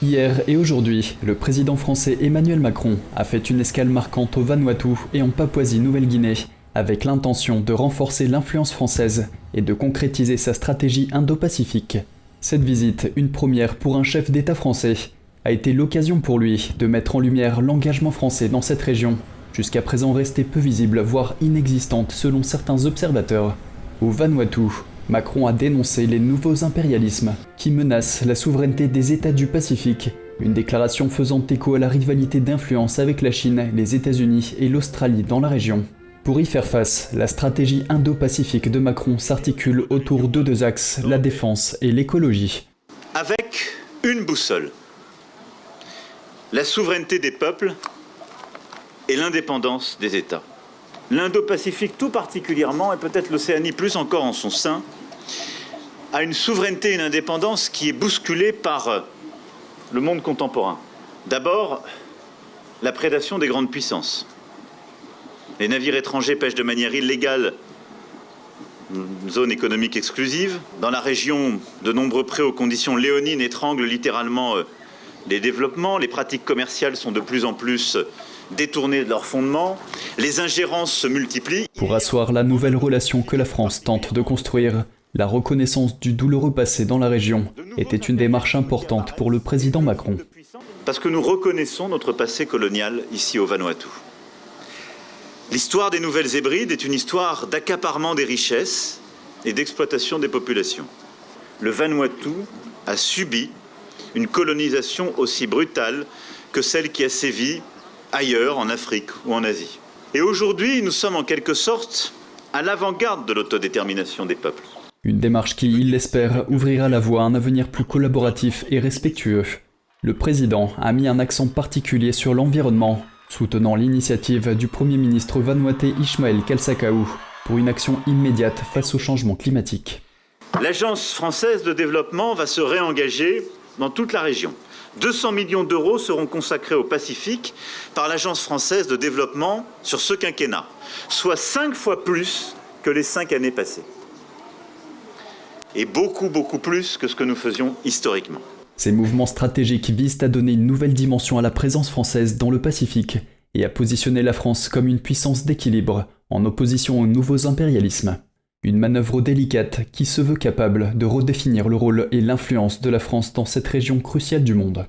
Hier et aujourd'hui, le président français Emmanuel Macron a fait une escale marquante au Vanuatu et en Papouasie-Nouvelle-Guinée, avec l'intention de renforcer l'influence française et de concrétiser sa stratégie indo-pacifique. Cette visite, une première pour un chef d'État français, a été l'occasion pour lui de mettre en lumière l'engagement français dans cette région, jusqu'à présent restée peu visible, voire inexistante selon certains observateurs. Au Vanuatu, Macron a dénoncé les nouveaux impérialismes qui menacent la souveraineté des États du Pacifique, une déclaration faisant écho à la rivalité d'influence avec la Chine, les États-Unis et l'Australie dans la région. Pour y faire face, la stratégie indo-pacifique de Macron s'articule autour de deux axes, la défense et l'écologie. Avec une boussole, la souveraineté des peuples et l'indépendance des États. L'Indo-Pacifique tout particulièrement, et peut-être l'Océanie plus encore en son sein, a une souveraineté et une indépendance qui est bousculée par le monde contemporain. D'abord, la prédation des grandes puissances. Les navires étrangers pêchent de manière illégale une zone économique exclusive. Dans la région, de nombreux prêts aux conditions léonines étranglent littéralement les développements. Les pratiques commerciales sont de plus en plus détournées de leurs fondements. Les ingérences se multiplient. Pour asseoir la nouvelle relation que la France tente de construire, la reconnaissance du douloureux passé dans la région était une démarche importante pour le président Macron. Parce que nous reconnaissons notre passé colonial ici au Vanuatu. L'histoire des Nouvelles Hébrides est une histoire d'accaparement des richesses et d'exploitation des populations. Le Vanuatu a subi une colonisation aussi brutale que celle qui a sévi ailleurs, en Afrique ou en Asie. Et aujourd'hui, nous sommes en quelque sorte à l'avant-garde de l'autodétermination des peuples. Une démarche qui, il l'espère, ouvrira la voie à un avenir plus collaboratif et respectueux. Le président a mis un accent particulier sur l'environnement, soutenant l'initiative du Premier ministre vanuatais Ismaël Kalsakaou pour une action immédiate face au changement climatique. L'Agence française de développement va se réengager dans toute la région. 200 millions d'euros seront consacrés au Pacifique par l'Agence française de développement sur ce quinquennat, soit 5 fois plus que les 5 années passées. Et beaucoup plus que ce que nous faisions historiquement. Ces mouvements stratégiques visent à donner une nouvelle dimension à la présence française dans le Pacifique et à positionner la France comme une puissance d'équilibre en opposition aux nouveaux impérialismes. Une manœuvre délicate qui se veut capable de redéfinir le rôle et l'influence de la France dans cette région cruciale du monde.